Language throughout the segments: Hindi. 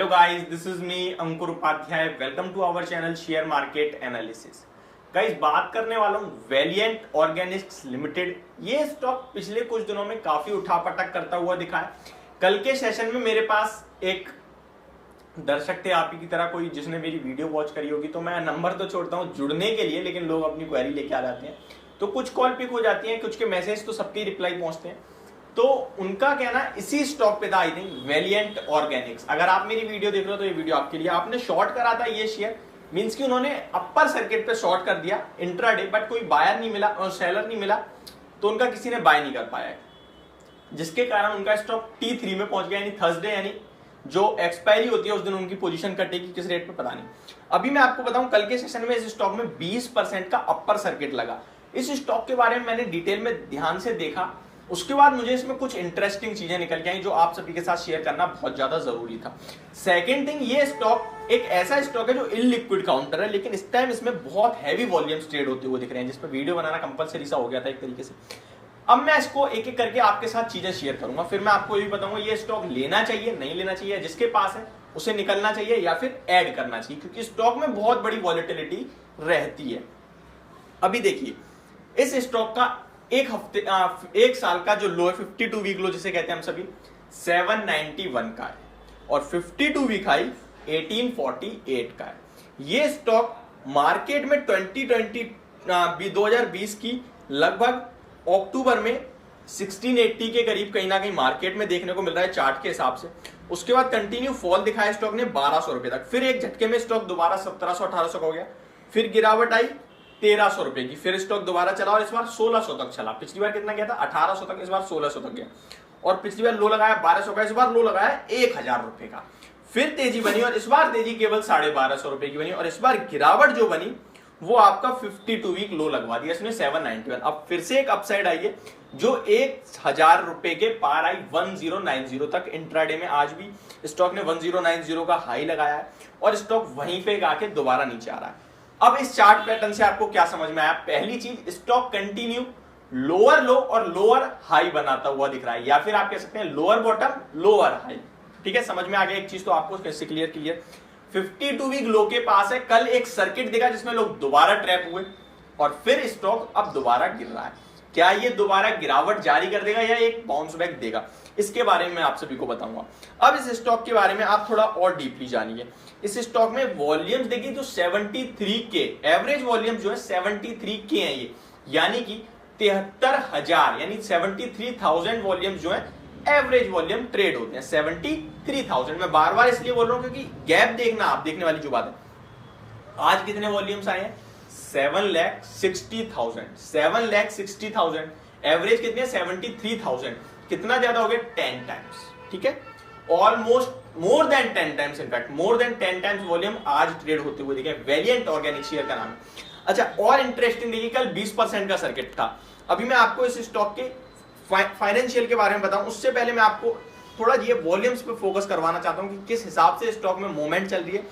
Hello guys, this is me Ankur Upadhyay. Welcome to our channel share market analysis. Guys, बात करने वाला हूं वेलिएंट ऑर्गेनिक्स लिमिटेड। ये स्टॉक पिछले कुछ दिनों में काफी उठापटक करता हुआ दिखा है। कल के सेशन में मेरे पास एक दर्शक थे आप ही की तरह, कोई जिसने मेरी वीडियो वॉच करी होगी, तो मैं नंबर तो छोड़ता हूं जुड़ने के लिए, लेकिन लोग अपनी क्वेरी लेके आ जाते हैं, तो कुछ कॉल पिक हो जाती है, कुछ के मैसेज तो सबके रिप्लाई पहुंचते हैं। तो उनका कहना इसी स्टॉक पे था, आई थिंक वेलिएंट ऑर्गेनिक्स। अगर आप मेरी वीडियो देख रहे हो तो ये वीडियो आपके लिए। आपने शॉर्ट करा था ये शेयर, मींस कि उन्होंने अपर सर्किट पे शॉर्ट कर दिया इंट्राडे, बट कोई बायर नहीं मिला और सेलर नहीं मिला, तो उनका किसी ने बाय नहीं कर पाया, जिसके कारण उनका स्टॉक T3 में पहुंच गया। यानी थर्सडे, यानी जो एक्सपायरी होती है उस दिन उनकी पोजीशन कटेगी, किस रेट पे पता नहीं। अभी मैं आपको बताऊं, कल के सेशन में इस स्टॉक में 20% का अपर सर्किट लगा। इस स्टॉक के बारे में मैंने डिटेल में ध्यान से देखा, उसके बाद मुझे इसमें कुछ इंटरेस्टिंग चीजें निकल के आई जो आप सभी के साथ शेयर करना बहुत ज्यादा जरूरी था। सेकंड थिंग, ये स्टॉक एक ऐसा स्टॉक है जो इललिक्विड काउंटर है, लेकिन इस टाइम इसमें बहुत हैवी वॉल्यूम्स ट्रेड होते हुए दिख रहे हैं, जिसपे वीडियो बनाना कंपलसरी सा हो गया था एक तरीके से। अब मैं इसको एक एक करके आपके साथ चीजें शेयर करूंगा, फिर मैं आपको ये भी बताऊंगा ये स्टॉक लेना चाहिए नहीं लेना चाहिए, जिसके पास है उसे निकलना चाहिए या फिर ऐड करना चाहिए, क्योंकि स्टॉक में बहुत बड़ी वॉलेटिलिटी रहती है। अभी देखिए, इस स्टॉक का एक साल का जो लो है, 52 वीक लो जिसे कहते हैं हम सभी, 791 का है, और 52 वीक हाई 1848 का है। ये स्टॉक मार्केट में 2020 की लगभग अक्टूबर में 1680 के करीब कहीं ना कहीं मार्केट में देखने को मिल रहा है चार्ट के हिसाब से। उसके बाद कंटिन्यू फॉल दिखाया स्टॉक ने 1200 रुपए तक, फिर एक झटके में स्टॉक दोबारा 1700-1800 का हो गया, फिर गिरावट आई 1300 रुपए की, फिर स्टॉक दोबारा चला और इस बार 1600 तक चला। पिछली बार कितना गया था? 1800 तक, इस बार 1600 तक गया, और पिछली बार लो लगाया 1200 का, इस बार लो लगाया 1000 रुपए का। फिर तेजी बनी और इस बार तेजी केवल 1250 रुपए की बनी, और इस बार गिरावट जो बनी वो आपका 52 वीक लो लगवा दिया इसने 791। अब फिर से एक अपसाइड आई है जो 1000 रुपए के पार आई 1090 तक। इंट्राडे में आज भी स्टॉक ने 1090 का हाई लगाया है और स्टॉक वहीं पे आके दोबारा नीचे आ रहा है। अब इस चार्ट पैटर्न से आपको क्या समझ में आया? पहली चीज, स्टॉक कंटिन्यू लोअर लो और लोअर हाई बनाता हुआ दिख रहा है, या फिर आप कह सकते हैं लोअर बॉटम लोअर हाई। ठीक है, समझ में आ गया एक चीज तो आपको कैसे क्लियर 52 वीक लो के पास है। कल एक सर्किट दिखा जिसमें लोग दोबारा ट्रैप हुए और फिर स्टॉक अब दोबारा गिर रहा है। क्या ये दोबारा गिरावट जारी कर देगा या एक बाउंस बैक देगा, इसके बारे में मैं आप सभी को बताऊंगा। अब इस स्टॉक के बारे में आप थोड़ा और डीपली जानिए। इस स्टॉक में वॉल्यूम्स देखिए तो 73 के एवरेज वॉल्यूम जो है 73 के हैं ये, यानी कि 73,000 यानी 73,000 वॉल्यूम जो है एवरेज वॉल्यूम ट्रेड होते हैं। 73,000 मैं बार बार इसलिए बोल रहा हूं क्योंकि गैप देखना, आप देखने वाली जो बात है। आज कितने वॉल्यूम्स आए हैं? 7,60,000 7,60,000। एवरेज कितने हैं? 73,000। कितना ज्यादा हो गया? 10 टाइम्स। ठीक है, almost more than 10 times, in fact more than 10 times volume आज ट्रेड होते हुए दिखे। वेलिएंट ऑर्गेनिक शेयर का नाम है। अच्छा, और इंटरेस्टिंग देखिए, कल 20% का सर्किट था। अभी मैं आपको इस स्टॉक के फाइनेंशियल के बारे में बताऊं, उससे पहले मैं आपको थोड़ा ये वॉल्यूम्स पे फोकस करवाना चाहता हूं कि किस हिसाब से स्टॉक में मूवमेंट चल रही है,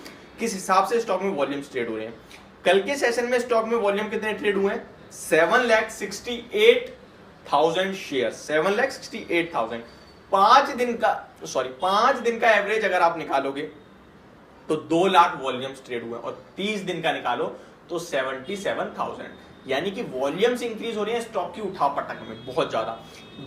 किस हिसाब से स्टॉक में वॉल्यूम्स ट्रेड हो रहे हैं। कल के सेशन में स्टॉक में वॉल्यूम कितने ट्रेड हुए हैं? 7,68,000 शेयर, 7,68,000। 5 दिन का एवरेज अगर आप निकालोगे तो 2 लाख वॉल्यूम्स ट्रेड हुए, और 30 दिन का निकालो तो 77,000। यानी कि वॉल्यूम्स इंक्रीज हो रही है स्टॉक की उठापटक में बहुत ज्यादा।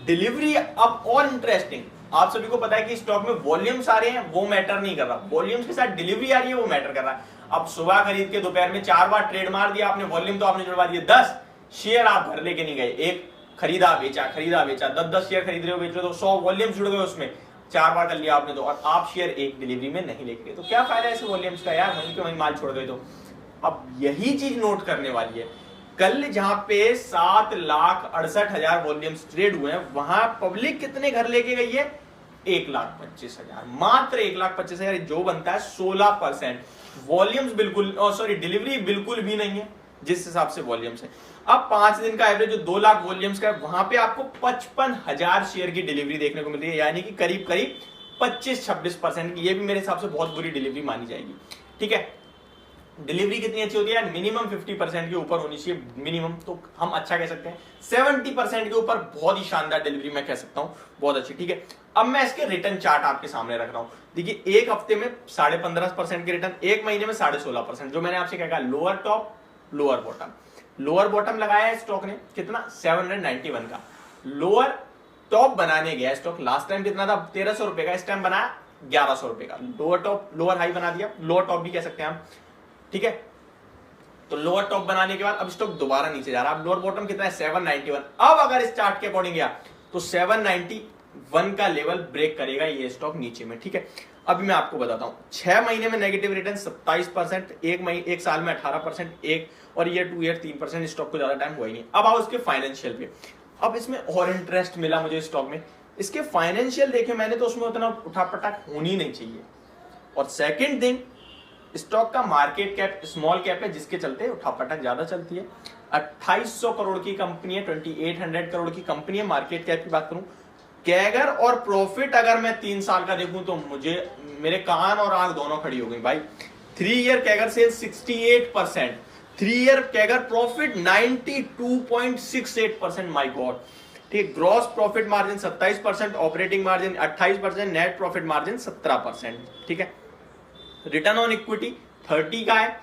डिलीवरी अब और इंटरेस्टिंग, आप सभी को पता है कि स्टॉक में वॉल्यूम्स आ रहे हैं वो मैटर नहीं कर रहा, वॉल्यूम्स के साथ डिलीवरी आ रही है वो मैटर कर रहा है। अब सुबह खरीद के दोपहर में 4 बार ट्रेड मार दिया आपने, वॉल्यूम तो आपने जुड़वा दिए 10 शेयर, आप घर लेके नहीं गए, एक खरीदा बेचा 10 शेयर खरीद रहे हो बेच रहे हो, तो 100 वॉल्यूम जुड़ गए उसमें, 4 बार कर लिया आपने, तो और आप शेयर एक डिलीवरी में नहीं लेके गए, तो क्या फायदा ऐसे वॉल्यूम्स का यार, वहीं के वहीं माल छोड़ गए। तो अब यही चीज नोट करने वाली है। कल जहां पे 7,68,000 वॉल्यूम्स ट्रेड हुए हैं, वहां पब्लिक कितने घर लेके गई है? 1,25,000, मात्र 1,25,000, जो बनता है 16%। वॉल्यूम्स बिल्कुल, डिलीवरी बिल्कुल भी नहीं है जिस हिसाब से वॉल्यूम्स है। अब 5 दिन का एवरेज जो 2 लाख वॉल्यूम्स का है, वहां पे आपको 55,000 शेयर की डिलीवरी देखने को मिल रही है, यानी कि करीब 25-26% की। ये भी मेरे हिसाब से बहुत बुरी डिलीवरी मानी जाएगी। ठीक है, डिलीवरी कितनी अच्छी होती है? मिनिमम 50% के ऊपर होनी चाहिए, मिनिमम, तो हम अच्छा कह सकते हैं 70% के ऊपर बहुत ही शानदार डिलीवरी मैं कह सकता हूं, बहुत अच्छी। ठीक है, अब मैं इसके रिटर्न चार्ट आपके सामने रख रहा हूं। देखिए एक हफ्ते में 15.5% के रिटर्न, एक महीने में 16.5%। जो मैंने आपसे क्या कहा, lower top lower bottom, lower bottom लगाया है स्टॉक ने कितना 791 का, लोअर टॉप बनाने गया स्टॉक, लास्ट टाइम कितना था 1300 रुपए का, इस टाइम बनाया 1100 रुपए का, लोअर टॉप लोअर हाई बना दिया, लोअर टॉप भी कह सकते हैं हम, ठीक है। तो लोअर टॉप बनाने के बाद अब स्टॉक दोबारा नीचे जा रहा है, अब लोअर बॉटम कितना है 791। अब अगर इस चार्ट के अकॉर्डिंग गया तो 791 का लेवल ब्रेक करेगा ये स्टॉक नीचे में, ठीक है। अभी मैं आपको बताता हूं, 6 महीने में नेगेटिव रिटर्न 27%, एक साल में 18%, एक और ईयर टू ईयर 3%, स्टॉक को ज्यादा टाइम हुआ ही नहीं। अब आओ इसके फाइनेंशियल पे, अब इसमें और इंटरेस्ट मिला मुझे स्टॉक में, इसके फाइनेंशियल देखे मैंने तो उसमें उतना उठापटक होनी नहीं चाहिए। और सेकंड थिंग, स्टॉक का मार्केट कैप स्मॉल कैप है, जिसके चलते उठापटक ज्यादा चलती है। 2800 करोड़ की कंपनी है, 2800 करोड़ की कंपनी है। मार्केट कैप की बात करूं, कैगर और प्रॉफिट अगर मैं 3 साल का देखूं तो मुझे मेरे कान और आंख दोनों खड़ी हो गई भाई। 3 year CAGR sales 68%, 3 year CAGR profit 92.68%, my god, ठीक। Gross profit margin 27%, operating margin 28%, net profit margin 17%, ठीक है। रिटर्न ऑन इक्विटी 30 का है,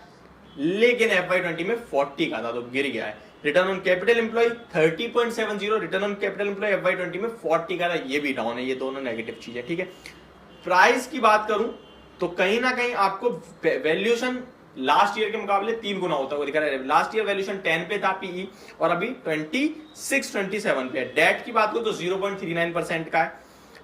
लेकिन FY20 में 40 का था तो गिर गया है। Return on capital employ 30.70, return on capital employ FY20 में 40 का था, ये भी डाउन है, ये दोनों नेगेटिव चीज है, ठीक है। प्राइस की बात करूं तो कहीं ना कहीं आपको वैल्यूएशन लास्ट ईयर के मुकाबले 3 गुना होता हुआ दिख रहा है। लास्ट ईयर वैल्यूएशन 10 पे था पीई, और अभी 26-27 पे है। डेट की बात करूं तो 0.39% का है,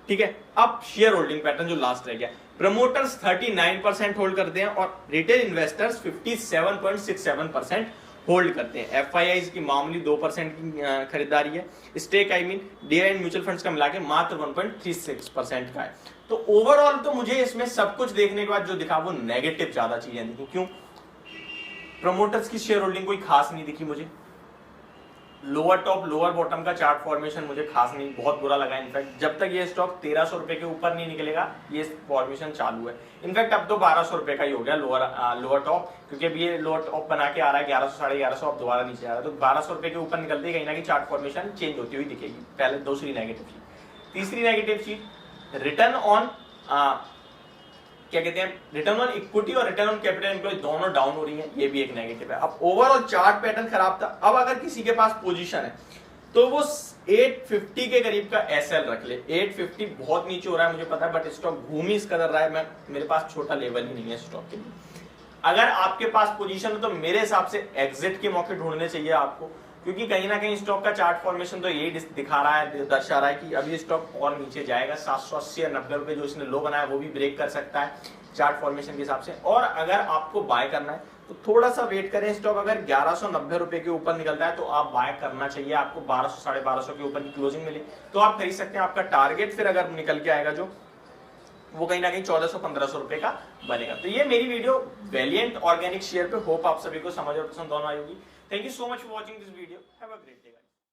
ठीक है। अब शेयर होल्डिंग पैटर्न जो लास्ट रह गया, प्रमोटर्स 39% होल्ड करते हैं और रिटेल इन्वेस्टर्स 57.67% होल्ड करते हैं। FIIs की मामूली 2% की खरीदारी है। स्टेक DI म्यूचुअल फंड्स का मिला के मात्र 1.36% का है। तो ओवरऑल तो मुझे इसमें सब कुछ देखने के बाद जो दिखा वो नेगेटिव ज्यादा चीजें दिखी। क्यों? प्रमोटर्स की शेयर होल्डिंग कोई खास नहीं दिखी मुझे, लोअर टॉप लोअर बॉटम का चार्ट फॉर्मेशन मुझे खास नहीं, बहुत बुरा लगा। इनफैक्ट जब तक ये स्टॉक 1300 रुपए के ऊपर नहीं निकलेगा ये फॉर्मेशन चालू है। इनफैक्ट अब तो 1200 रुपए का ही हो गया लोअर टॉप, क्योंकि अब ये लोअर टॉप बना के आ रहा है 1100 1150, अब दोबारा नीचे आ रहा है। तो 1200 रुपए के ऊपर निकलते ही कहीं ना कहीं चार्ट फॉर्मेशन चेंज होती हुई दिखेगी। पहले दूसरी नेगेटिव चीज। तीसरी नेगेटिव चीज, रिटर्न ऑन क्या कहते हैं, रिटर्न ऑन इक्विटी और रिटर्न ऑन कैपिटल एम्प्लॉय दोनों डाउन हो रही है, ये भी एक नेगेटिव है। अब ओवरऑल चार्ट पैटर्न खराब था। अब अगर किसी के पास पोजीशन है तो वो 850 के करीब का एसएल रख ले। 850 बहुत नीचे हो रहा है मुझे पता है, बट स्टॉक घूम ही इस कदर रहा है, मेरे पास छोटा लेवल ही नहीं है स्टॉक के लिए। अगर आपके पास पोजीशन है तो मेरे हिसाब से एग्जिट के मौके ढूंढने चाहिए आपको, क्योंकि कहीं ना कहीं स्टॉक का चार्ट फॉर्मेशन तो यही दिखा रहा है, दर्शा रहा है कि अभी स्टॉक और नीचे जाएगा। 780 या 90 रुपए जो इसने लो बनाया वो भी ब्रेक कर सकता है चार्ट फॉर्मेशन के हिसाब से। और अगर आपको बाय करना है तो थोड़ा सा वेट करें। स्टॉक अगर 1190 रुपए के ऊपर निकलता है तो आप बाय करना चाहिए। आपको 1200 1250 के ऊपर की क्लोजिंग मिली तो आप खरीद सकते हैं। आपका टारगेट फिर अगर निकल के आएगा जो वो कहीं ना कहीं 1400-1500 रुपए का बनेगा। तो ये मेरी वीडियो वैलिएंट ऑर्गेनिक शेयर पे, होप आप सभी को समझ और पसंद दोनों आई होगी। Thank you so much for watching this video. Have a great day.